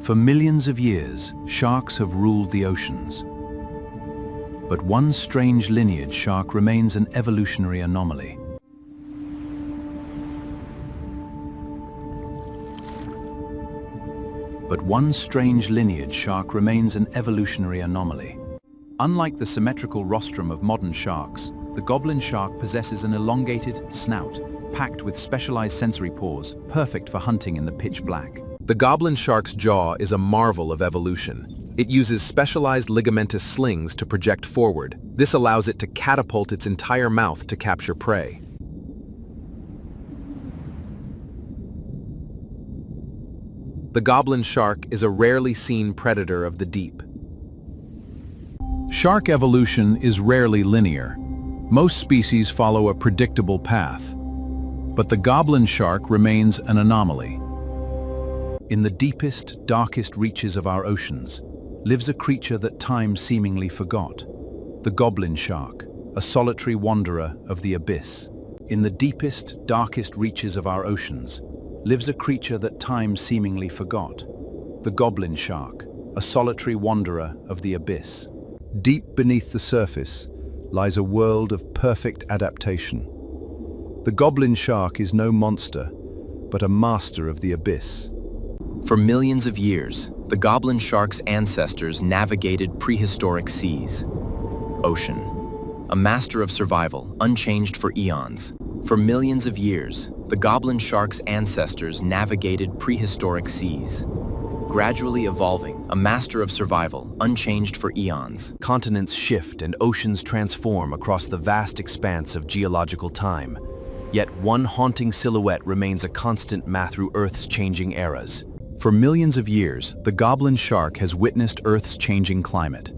For millions of years, sharks have ruled the oceans. But one strange lineage shark remains an evolutionary anomaly. But one strange lineage shark remains an evolutionary anomaly. Unlike the symmetrical rostrum of modern sharks, the goblin shark possesses an elongated snout, packed with specialized sensory pores, perfect for hunting in the pitch black. The goblin shark's jaw is a marvel of evolution. It uses specialized ligamentous slings to project forward. This allows it to catapult its entire mouth to capture prey. The goblin shark is a rarely seen predator of the deep. Shark evolution is rarely linear. Most species follow a predictable path. But the goblin shark remains an anomaly. In the deepest, darkest reaches of our oceans lives a creature that time seemingly forgot. The goblin shark, a solitary wanderer of the abyss. In the deepest, darkest reaches of our oceans lives a creature that time seemingly forgot. The goblin shark, a solitary wanderer of the abyss. Deep beneath the surface lies a world of perfect adaptation. The goblin shark is no monster, but a master of the abyss. For millions of years, the goblin shark's ancestors navigated prehistoric seas. Ocean, a master of survival, unchanged for eons. For millions of years, the goblin shark's ancestors navigated prehistoric seas. Gradually evolving, a master of survival, unchanged for eons. Continents shift and oceans transform across the vast expanse of geological time. Yet one haunting silhouette remains a constant through Earth's changing eras. For millions of years, the goblin shark has witnessed Earth's changing climate.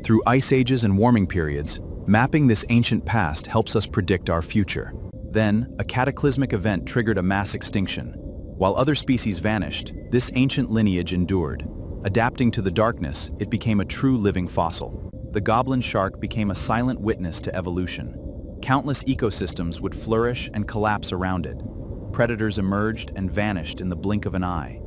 Through ice ages and warming periods, mapping this ancient past helps us predict our future. Then, a cataclysmic event triggered a mass extinction. While other species vanished, this ancient lineage endured. Adapting to the darkness, it became a true living fossil. The goblin shark became a silent witness to evolution. Countless ecosystems would flourish and collapse around it. Predators emerged and vanished in the blink of an eye.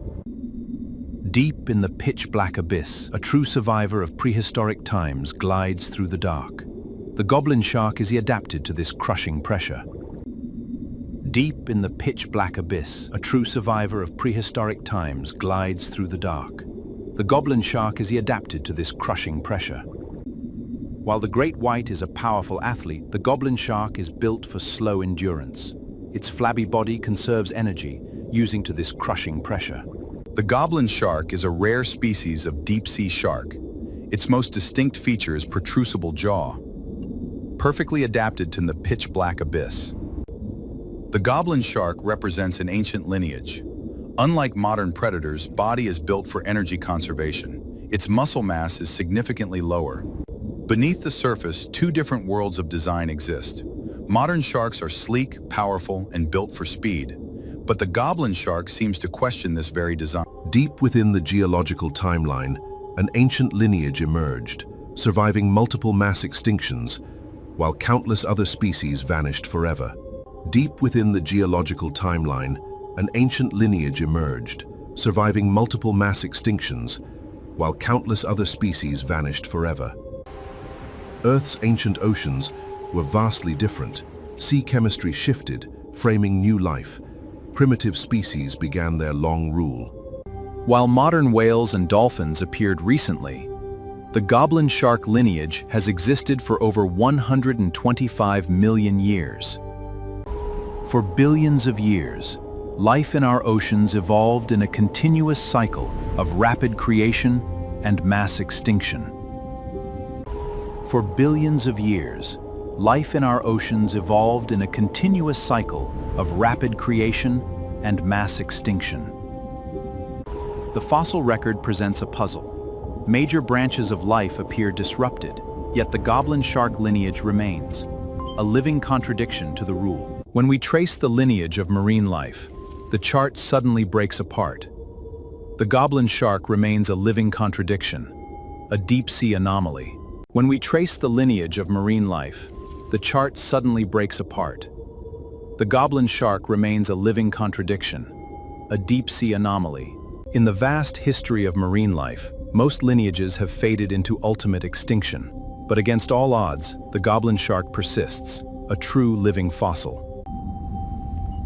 Deep in the pitch-black abyss, a true survivor of prehistoric times glides through the dark. The goblin shark is adapted to this crushing pressure. Deep in the pitch-black abyss, a true survivor of prehistoric times glides through the dark. The goblin shark is adapted to this crushing pressure. While the great white is a powerful athlete, the goblin shark is built for slow endurance. Its flabby body conserves energy, using to this crushing pressure. The goblin shark is a rare species of deep-sea shark. Its most distinct feature is protrusible jaw, perfectly adapted to the pitch-black abyss. The goblin shark represents an ancient lineage. Unlike modern predators, body is built for energy conservation. Its muscle mass is significantly lower. Beneath the surface, two different worlds of design exist. Modern sharks are sleek, powerful, and built for speed. But the goblin shark seems to question this very design. Deep within the geological timeline, an ancient lineage emerged, surviving multiple mass extinctions, while countless other species vanished forever. Deep within the geological timeline, an ancient lineage emerged, surviving multiple mass extinctions, while countless other species vanished forever. Earth's ancient oceans were vastly different. Sea chemistry shifted, framing new life. Primitive species began their long rule. While modern whales and dolphins appeared recently, the goblin shark lineage has existed for over 125 million years. For billions of years, life in our oceans evolved in a continuous cycle of rapid creation and mass extinction. For billions of years, life in our oceans evolved in a continuous cycle of rapid creation and mass extinction. The fossil record presents a puzzle. Major branches of life appear disrupted, yet the goblin shark lineage remains, a living contradiction to the rule. When we trace the lineage of marine life, the chart suddenly breaks apart. The goblin shark remains a living contradiction, a deep-sea anomaly. When we trace the lineage of marine life, the chart suddenly breaks apart. The goblin shark remains a living contradiction, a deep-sea anomaly. In the vast history of marine life, most lineages have faded into ultimate extinction. But against all odds, the goblin shark persists, a true living fossil.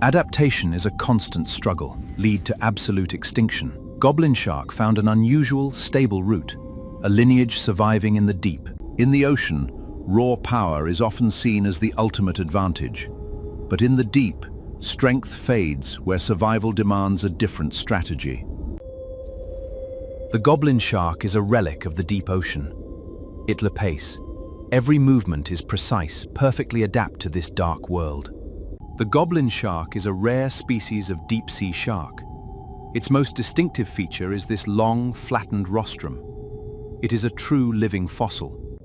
Adaptation is a constant struggle, lead to absolute extinction. Goblin shark found an unusual, stable route, a lineage surviving in the deep. In the ocean, raw power is often seen as the ultimate advantage. But in the deep, strength fades where survival demands a different strategy. The goblin shark is a relic of the deep ocean. It pace. Every movement is precise, perfectly adapt to this dark world. The goblin shark is a rare species of deep-sea shark. Its most distinctive feature is this long, flattened rostrum. It is a true living fossil.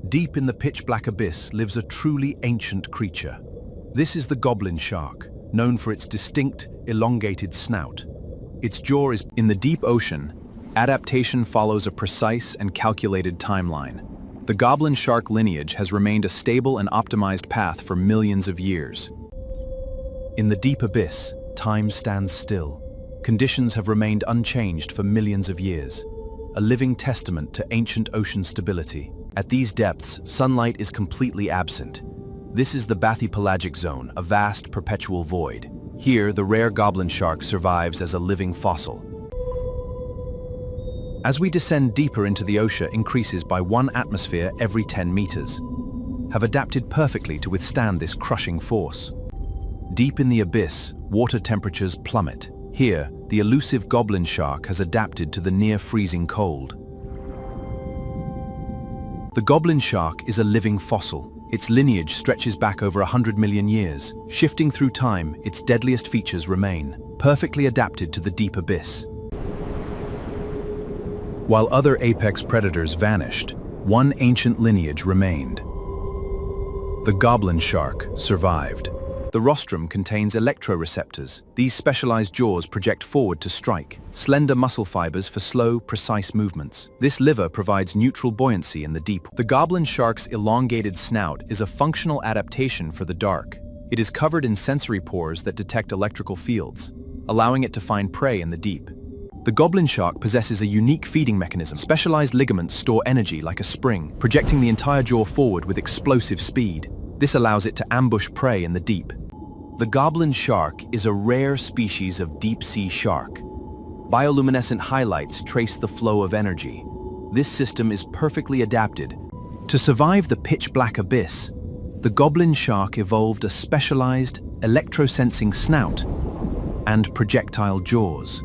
Deep in the pitch-black abyss lives a truly ancient creature. This is the goblin shark, known for its distinct, elongated snout. Its jaw is in the deep ocean. Adaptation follows a precise and calculated timeline. The goblin shark lineage has remained a stable and optimized path for millions of years. In the deep abyss, time stands still. Conditions have remained unchanged for millions of years, a living testament to ancient ocean stability. At these depths, sunlight is completely absent. This is the bathypelagic zone, a vast, perpetual void. Here, the rare goblin shark survives as a living fossil. As we descend deeper into the ocean, increases by 1 atmosphere every 10 meters, have adapted perfectly to withstand this crushing force. Deep in the abyss, water temperatures plummet. Here, the elusive goblin shark has adapted to the near-freezing cold. The goblin shark is a living fossil. Its lineage stretches back over 100 million years. Shifting through time, its deadliest features remain, perfectly adapted to the deep abyss. While other apex predators vanished, one ancient lineage remained. The goblin shark survived. The rostrum contains electroreceptors. These specialized jaws project forward to strike, slender muscle fibers for slow, precise movements. This liver provides neutral buoyancy in the deep. The goblin shark's elongated snout is a functional adaptation for the dark. It is covered in sensory pores that detect electrical fields, allowing it to find prey in the deep. The goblin shark possesses a unique feeding mechanism. Specialized ligaments store energy like a spring, projecting the entire jaw forward with explosive speed. This allows it to ambush prey in the deep. The goblin shark is a rare species of deep-sea shark. Bioluminescent highlights trace the flow of energy. This system is perfectly adapted. To survive the pitch-black abyss, the goblin shark evolved a specialized, electrosensing snout and projectile jaws.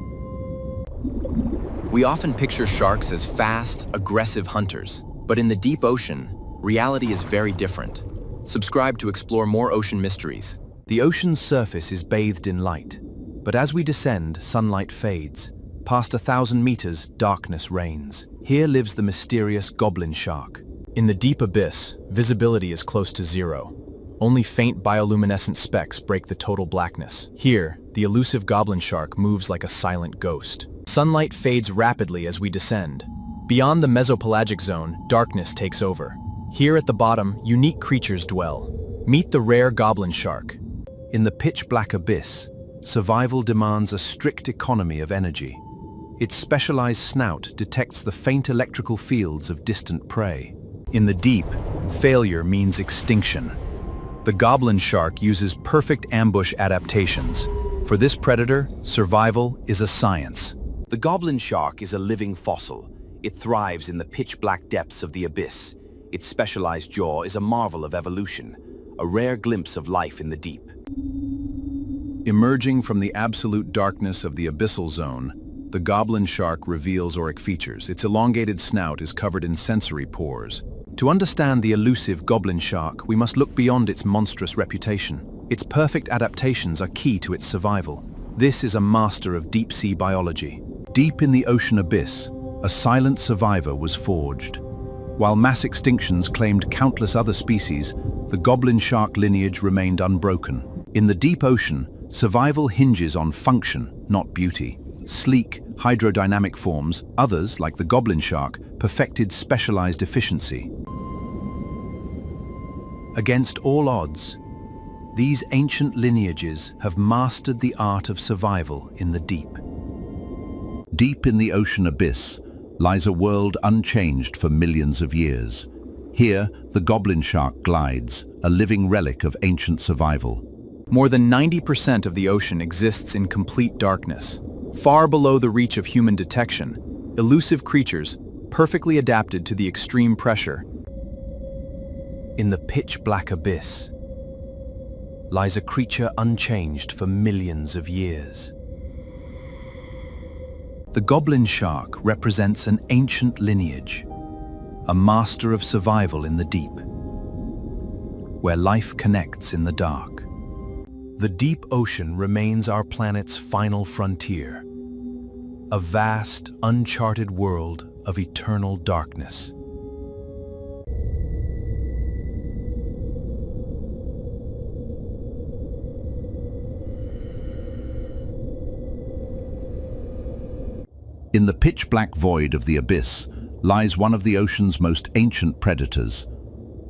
We often picture sharks as fast, aggressive hunters, but in the deep ocean, reality is very different. Subscribe to explore more ocean mysteries. The ocean's surface is bathed in light, but as we descend, sunlight fades. Past 1,000 meters, darkness reigns. Here lives the mysterious goblin shark. In the deep abyss, visibility is close to zero. Only faint bioluminescent specks break the total blackness. Here, the elusive goblin shark moves like a silent ghost. Sunlight fades rapidly as we descend. Beyond the mesopelagic zone, darkness takes over. Here at the bottom, unique creatures dwell. Meet the rare goblin shark. In the pitch-black abyss, survival demands a strict economy of energy. Its specialized snout detects the faint electrical fields of distant prey. In the deep, failure means extinction. The goblin shark uses perfect ambush adaptations. For this predator, survival is a science. The goblin shark is a living fossil. It thrives in the pitch-black depths of the abyss. Its specialized jaw is a marvel of evolution, a rare glimpse of life in the deep. Emerging from the absolute darkness of the abyssal zone, the goblin shark reveals auric features. Its elongated snout is covered in sensory pores. To understand the elusive goblin shark, we must look beyond its monstrous reputation. Its perfect adaptations are key to its survival. This is a master of deep-sea biology. Deep in the ocean abyss, a silent survivor was forged. While mass extinctions claimed countless other species, the goblin shark lineage remained unbroken. In the deep ocean, survival hinges on function, not beauty. Sleek, hydrodynamic forms, others, like the goblin shark, perfected specialized efficiency. Against all odds, these ancient lineages have mastered the art of survival in the deep. Deep in the ocean abyss lies a world unchanged for millions of years. Here, the goblin shark glides, a living relic of ancient survival. More than 90% of the ocean exists in complete darkness. Far below the reach of human detection, elusive creatures, perfectly adapted to the extreme pressure. In the pitch-black abyss lies a creature unchanged for millions of years. The goblin shark represents an ancient lineage, a master of survival in the deep, where life connects in the dark. The deep ocean remains our planet's final frontier, a vast, uncharted world of eternal darkness. In the pitch-black void of the abyss lies one of the ocean's most ancient predators,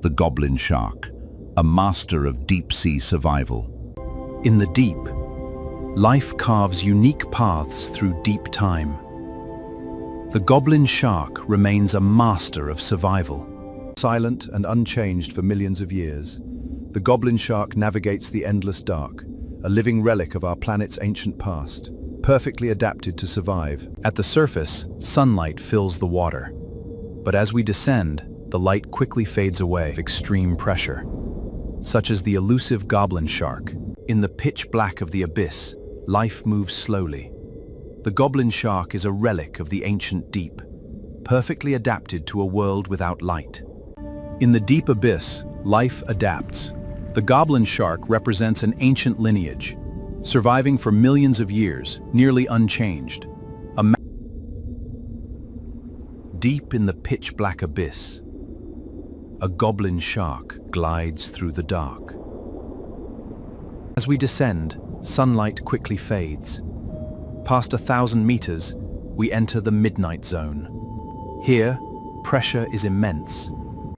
the goblin shark, a master of deep-sea survival. In the deep, life carves unique paths through deep time. The goblin shark remains a master of survival. Silent and unchanged for millions of years, the goblin shark navigates the endless dark, a living relic of our planet's ancient past, perfectly adapted to survive. At the surface, sunlight fills the water. But as we descend, the light quickly fades away with extreme pressure, such as the elusive goblin shark. In the pitch black of the abyss, life moves slowly. The goblin shark is a relic of the ancient deep, perfectly adapted to a world without light. In the deep abyss, life adapts. The goblin shark represents an ancient lineage, surviving for millions of years, nearly unchanged. Deep in the pitch-black abyss, a goblin shark glides through the dark. As we descend, sunlight quickly fades. Past 1,000 meters, we enter the midnight zone. Here, pressure is immense.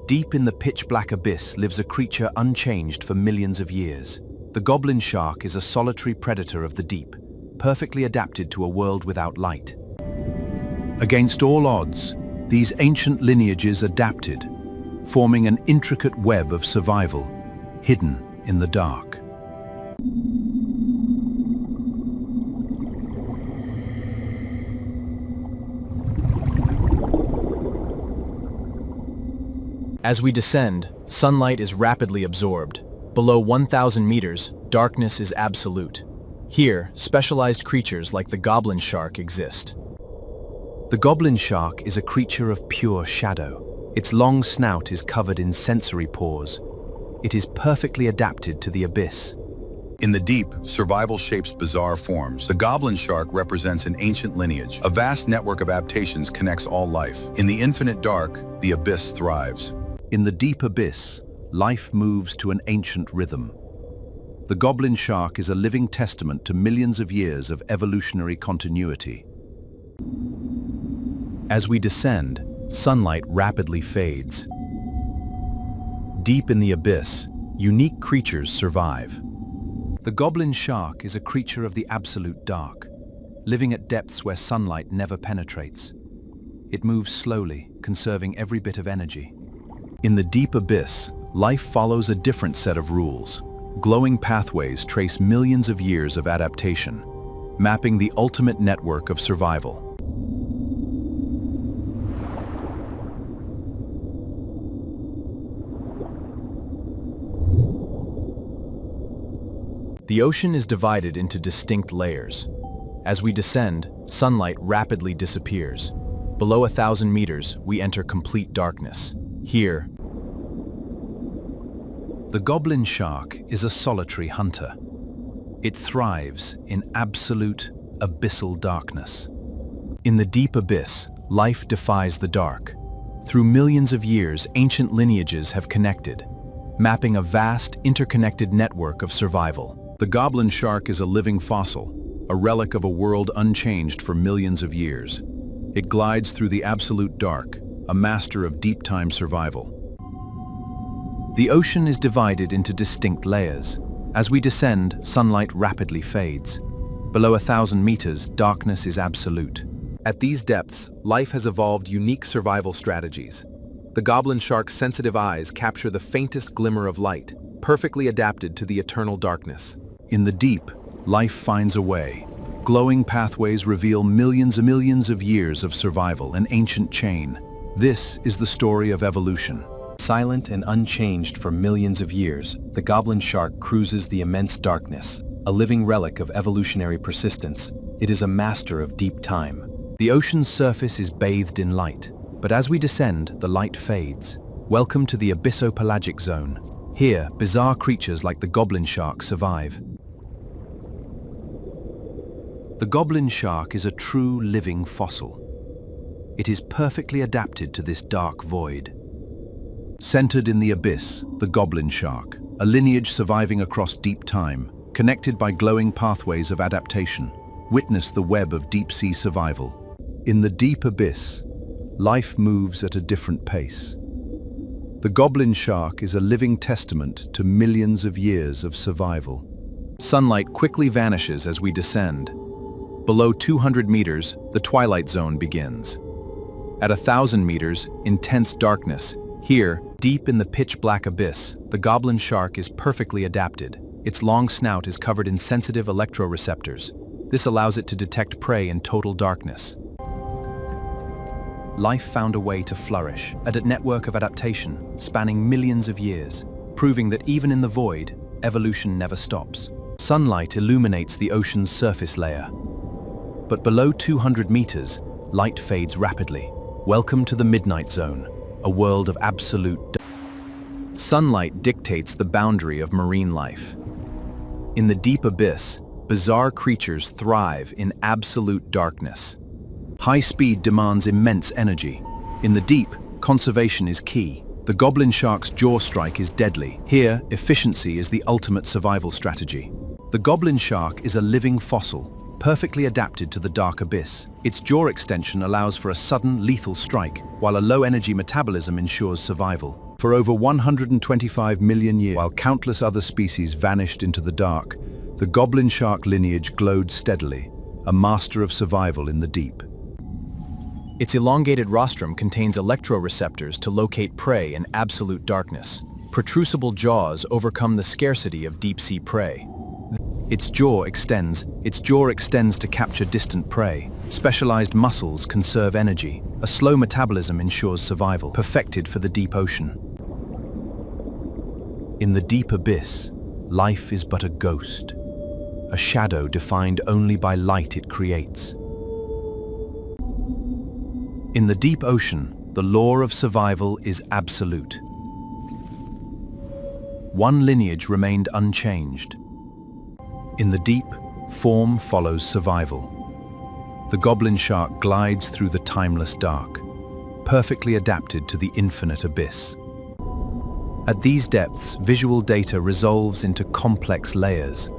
Deep in the pitch-black abyss lives a creature unchanged for millions of years. The goblin shark is a solitary predator of the deep, perfectly adapted to a world without light. Against all odds, these ancient lineages adapted, forming an intricate web of survival, hidden in the dark. As we descend, sunlight is rapidly absorbed. Below 1,000 meters, darkness is absolute. Here, specialized creatures like the goblin shark exist. The goblin shark is a creature of pure shadow. Its long snout is covered in sensory pores. It is perfectly adapted to the abyss. In the deep, survival shapes bizarre forms. The goblin shark represents an ancient lineage. A vast network of adaptations connects all life. In the infinite dark, the abyss thrives. In the deep abyss, life moves to an ancient rhythm. The goblin shark is a living testament to millions of years of evolutionary continuity. As we descend, sunlight rapidly fades. Deep in the abyss, unique creatures survive. The goblin shark is a creature of the absolute dark, living at depths where sunlight never penetrates. It moves slowly, conserving every bit of energy. In the deep abyss, life follows a different set of rules. Glowing pathways trace millions of years of adaptation, mapping the ultimate network of survival. The ocean is divided into distinct layers. As we descend, sunlight rapidly disappears. Below 1,000 meters, we enter complete darkness. Here, the goblin shark is a solitary hunter. It thrives in absolute, abyssal darkness. In the deep abyss, life defies the dark. Through millions of years, ancient lineages have connected, mapping a vast, interconnected network of survival. The goblin shark is a living fossil, a relic of a world unchanged for millions of years. It glides through the absolute dark, a master of deep-time survival. The ocean is divided into distinct layers. As we descend, sunlight rapidly fades. Below 1,000 meters, darkness is absolute. At these depths, life has evolved unique survival strategies. The goblin shark's sensitive eyes capture the faintest glimmer of light, perfectly adapted to the eternal darkness. In the deep, life finds a way. Glowing pathways reveal millions and millions of years of survival, an ancient chain. This is the story of evolution. Silent and unchanged for millions of years, the goblin shark cruises the immense darkness, a living relic of evolutionary persistence. It is a master of deep time. The ocean's surface is bathed in light, but as we descend, the light fades. Welcome to the abyssopelagic zone. Here, bizarre creatures like the goblin shark survive. The goblin shark is a true living fossil. It is perfectly adapted to this dark void. Centered in the abyss, the goblin shark, a lineage surviving across deep time, connected by glowing pathways of adaptation. Witness the web of deep-sea survival. In the deep abyss, life moves at a different pace. The goblin shark is a living testament to millions of years of survival. Sunlight quickly vanishes as we descend. Below 200 meters, the twilight zone begins. At 1,000 meters, intense darkness. Here, deep in the pitch-black abyss, the goblin shark is perfectly adapted. Its long snout is covered in sensitive electroreceptors. This allows it to detect prey in total darkness. Life found a way to flourish, a network of adaptation spanning millions of years, proving that even in the void, evolution never stops. Sunlight illuminates the ocean's surface layer. But below 200 meters, light fades rapidly. Welcome to the midnight zone, a world of absolute darkness. Sunlight dictates the boundary of marine life. In the deep abyss, bizarre creatures thrive in absolute darkness. High speed demands immense energy. In the deep, conservation is key. The goblin shark's jaw strike is deadly. Here, efficiency is the ultimate survival strategy. The goblin shark is a living fossil, perfectly adapted to the dark abyss. Its jaw extension allows for a sudden, lethal strike, while a low-energy metabolism ensures survival. For over 125 million years, while countless other species vanished into the dark, the goblin shark lineage glowed steadily, a master of survival in the deep. Its elongated rostrum contains electroreceptors to locate prey in absolute darkness. Protrusible jaws overcome the scarcity of deep-sea prey. Its jaw extends to capture distant prey. Specialized muscles conserve energy. A slow metabolism ensures survival, perfected for the deep ocean. In the deep abyss, life is but a ghost, a shadow defined only by light it creates. In the deep ocean, the law of survival is absolute. One lineage remained unchanged. In the deep, form follows survival. The goblin shark glides through the timeless dark, perfectly adapted to the infinite abyss. At these depths, visual data resolves into complex layers,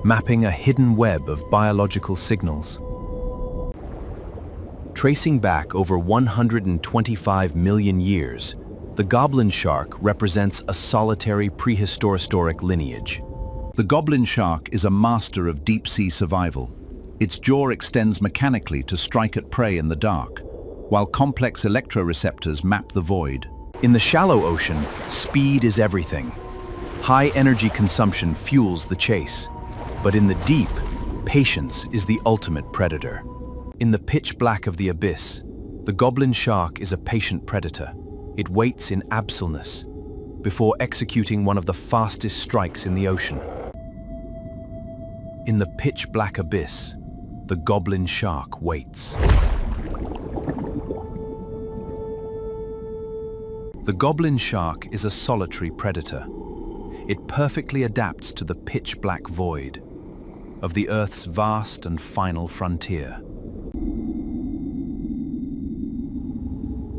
mapping a hidden web of biological signals. Tracing back over 125 million years, the goblin shark represents a solitary prehistoric lineage. The goblin shark is a master of deep-sea survival. Its jaw extends mechanically to strike at prey in the dark, while complex electroreceptors map the void. In the shallow ocean, speed is everything. High energy consumption fuels the chase. But in the deep, patience is the ultimate predator. In the pitch black of the abyss, the goblin shark is a patient predator. It waits in absence before executing one of the fastest strikes in the ocean. In the pitch black abyss, the goblin shark waits. The goblin shark is a solitary predator. It perfectly adapts to the pitch black void of the Earth's vast and final frontier.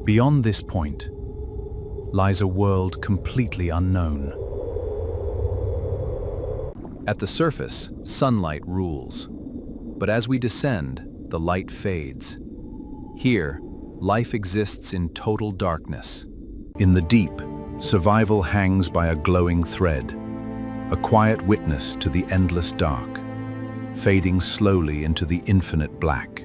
Beyond this point lies a world completely unknown. At the surface, sunlight rules. But as we descend, the light fades. Here, life exists in total darkness. In the deep, survival hangs by a glowing thread, a quiet witness to the endless dark, fading slowly into the infinite black.